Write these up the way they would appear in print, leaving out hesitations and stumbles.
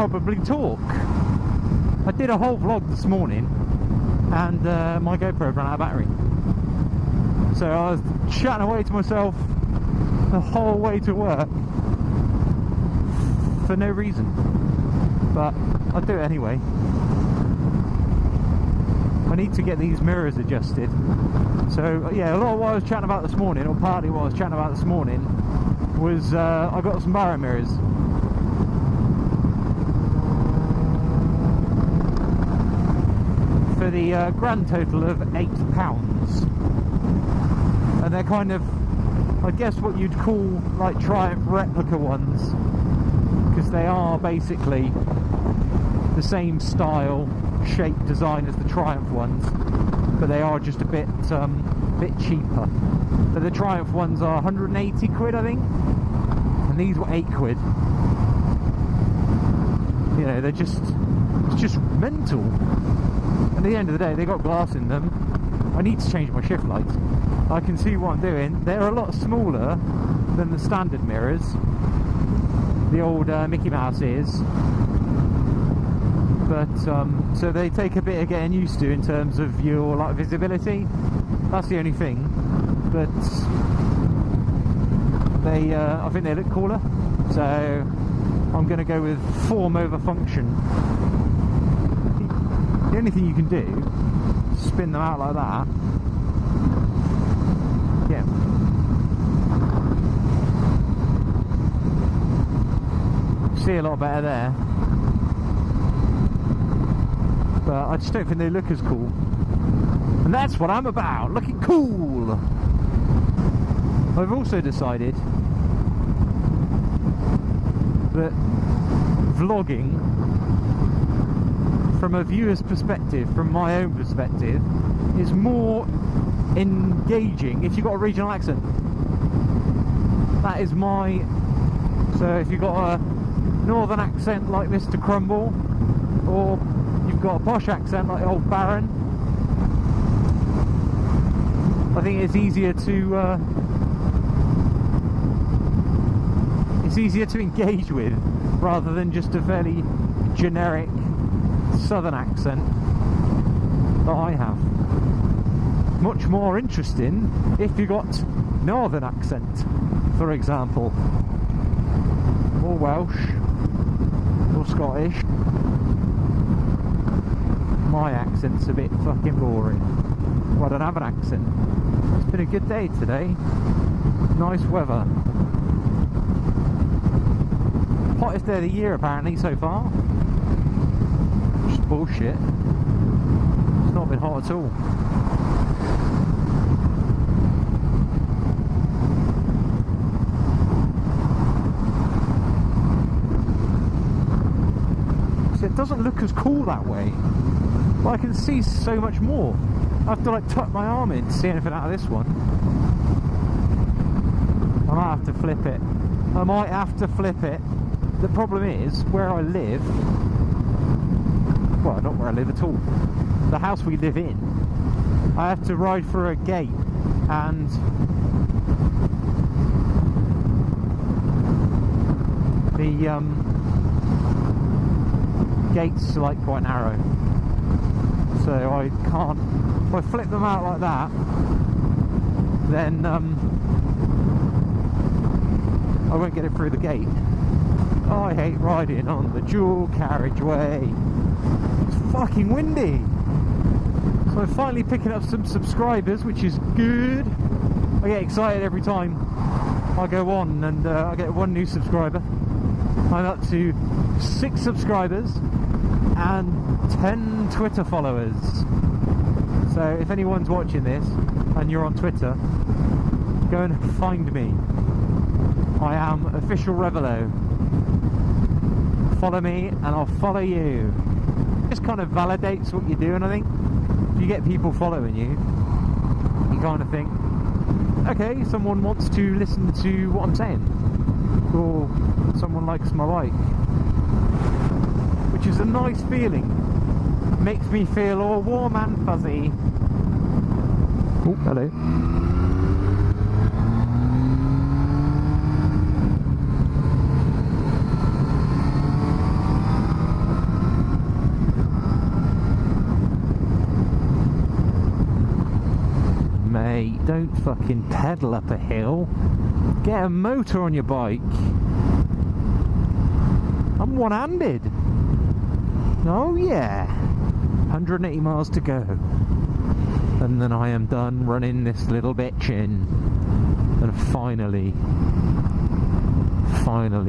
probably talk. I did a whole vlog this morning and my GoPro ran out of battery. So I was chatting away to myself the whole way to work for no reason. But I'll do it anyway. I need to get these mirrors adjusted. So yeah, a lot of what I was chatting about this morning, or partly what I was chatting about this morning, was I got some barrow mirrors. For the grand total of £8. And they're kind of, I guess what you'd call like Triumph replica ones, because they are basically the same style, shape, design as the Triumph ones, but they are just a bit cheaper. But the Triumph ones are 180 quid, I think, and these were 8 quid. You know, they're just, it's just mental. At the end of the day, they got glass in them. I need to change my shift lights. I can see what I'm doing. They're a lot smaller than the standard mirrors, the old Mickey Mouse is. But so they take a bit of getting used to in terms of your like visibility. That's the only thing. But they, I think they look cooler. So I'm going to go with form over function. The only thing you can do is spin them out like that. Yeah. See a lot better there. But I just don't think they look as cool. And that's what I'm about, looking cool! I've also decided that vlogging, from a viewer's perspective, from my own perspective, is more engaging if you've got a regional accent. That is my... So if you've got a northern accent like Mr. Crumble, or you've got a posh accent like old Baron, I think it's easier to engage with, rather than just a fairly generic southern accent that I have. Much more interesting if you got northern accent, for example, or Welsh, or Scottish. My accent's a bit fucking boring. Well, I don't have an accent. It's been a good day today. Nice weather. Hottest day of the year apparently so far. Just bullshit. It's not been hot at all. So it doesn't look as cool that way. But I can see so much more. I have to like tuck my arm in to see anything out of this one. I might have to flip it. I might have to flip it. The problem is, where I live, well, not where I live at all, the house we live in, I have to ride through a gate, and the gate's like quite narrow, so I can't, if I flip them out like that, then I won't get it through the gate. Oh, I hate riding on the dual carriageway. It's fucking windy. So I'm finally picking up some subscribers, which is good. I get excited every time I go on and I get one new subscriber. I'm up to 6 subscribers and 10 Twitter followers. So if anyone's watching this and you're on Twitter, go and find me. I am Official Revelo. Follow me and I'll follow you. It just kind of validates what you're doing, I think. If you get people following you, you kind of think, okay, someone wants to listen to what I'm saying, or someone likes my bike, which is a nice feeling. Makes me feel all warm and fuzzy. Oh, hello. mate, don't fucking pedal up a hill. Get a motor on your bike. I'm one-handed. Oh yeah. 180 miles to go. And then I am done running this little bitch in. And finally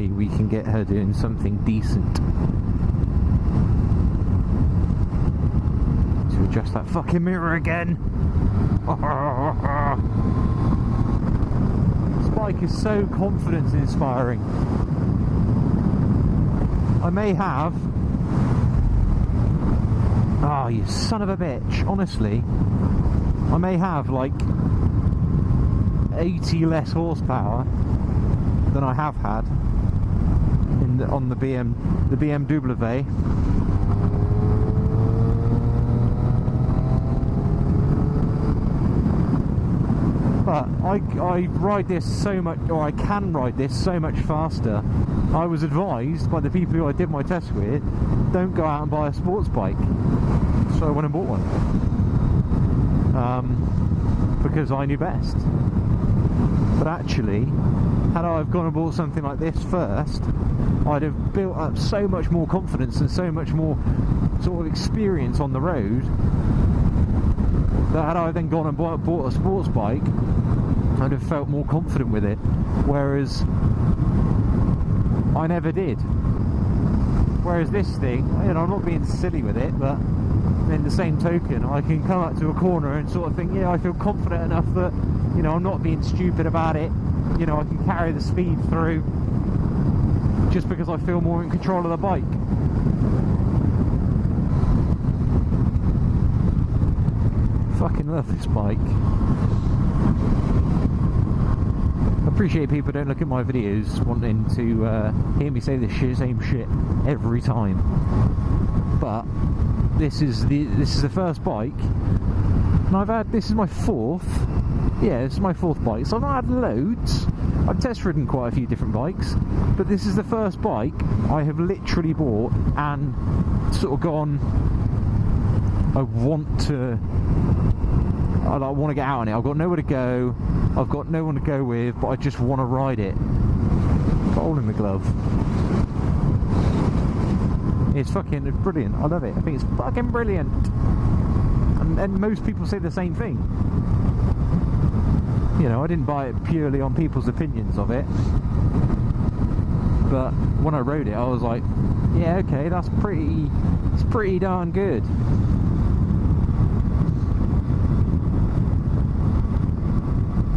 we can get her doing something decent. To adjust that fucking mirror again. This bike is so confidence inspiring. I may have... Ah, you son of a bitch. Honestly, I may have like 80 less horsepower than I have had on the BMW. But I ride this so much, or I can ride this so much faster. I was advised by the people who I did my test with, don't go out and buy a sports bike. So I went and bought one. Because I knew best. But actually, had I have gone and bought something like this first, I'd have built up so much more confidence and so much more sort of experience on the road, that had I then gone and bought a sports bike, I'd have felt more confident with it. Whereas I never did. Whereas this thing, you know, I'm not being silly with it, but in the same token, I can come up to a corner and sort of think, yeah, I feel confident enough that, you know, I'm not being stupid about it. You know, I can carry the speed through just because I feel more in control of the bike. Fucking love this bike. I appreciate people don't look at my videos wanting to hear me say this same shit every time. But this is the first bike, and this is my fourth. Yeah, this is my fourth bike. So I've not had loads. I've test ridden quite a few different bikes, but this is the first bike I have literally bought and sort of gone, I want to get out on it. I've got nowhere to go, I've got no one to go with, but I just want to ride it. Hole in the glove. It's fucking brilliant. I love it. I think it's fucking brilliant. And most people say the same thing. You know, I didn't buy it purely on people's opinions of it, but when I rode it, I was like, yeah, okay, it's pretty darn good.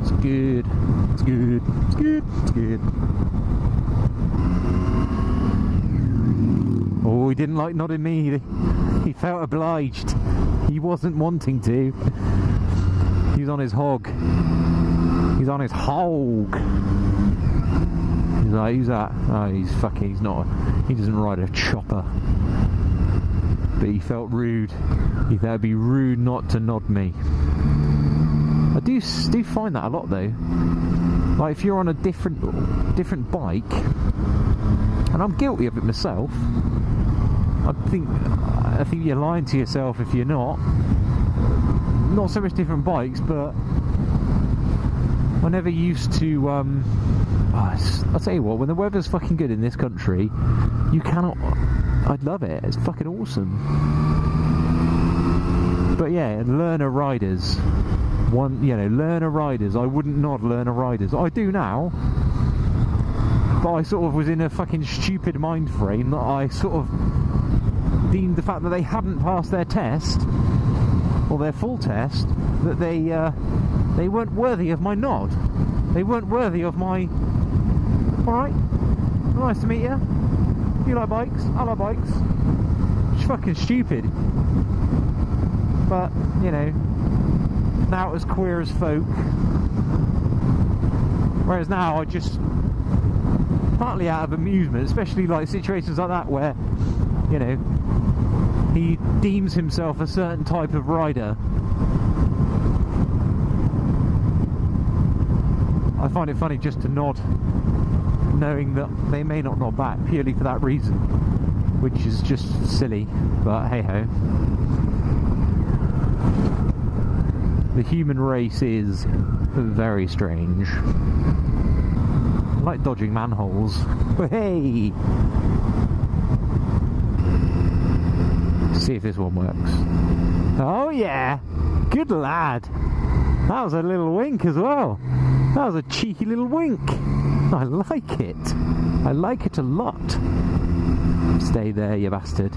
It's good. It's good. It's good. It's good. Oh, he didn't like nodding me. He felt obliged. He wasn't wanting to. He's on his hog. He's on his hog. He's like, who's that? Oh, he's not. He doesn't ride a chopper. But he felt rude. He thought it'd be rude not to nod me. I do find that a lot though. Like if you're on a different bike, and I'm guilty of it myself. I think you're lying to yourself if you're not. Not so much different bikes, but I never used to. I'll tell you what, when the weather's fucking good in this country, you cannot. I'd love it. It's fucking awesome. But yeah, learner riders. Learner riders. I wouldn't nod learner riders. I do now. But I sort of was in a fucking stupid mind frame that I sort of deemed the fact that they hadn't passed their test, or their full test, that they weren't worthy of my nod. They weren't worthy of my, alright, nice to meet you. You like bikes? I like bikes. It's fucking stupid. But, you know, now it was queer as folk. Whereas now I just, partly out of amusement, especially like situations like that where, you know, he deems himself a certain type of rider. I find it funny just to nod, knowing that they may not nod back purely for that reason, which is just silly, but hey ho. The human race is very strange. I like dodging manholes. Hey! See if this one works. Oh yeah! Good lad! That was a little wink as well. That was a cheeky little wink. I like it. I like it a lot. Stay there, you bastard.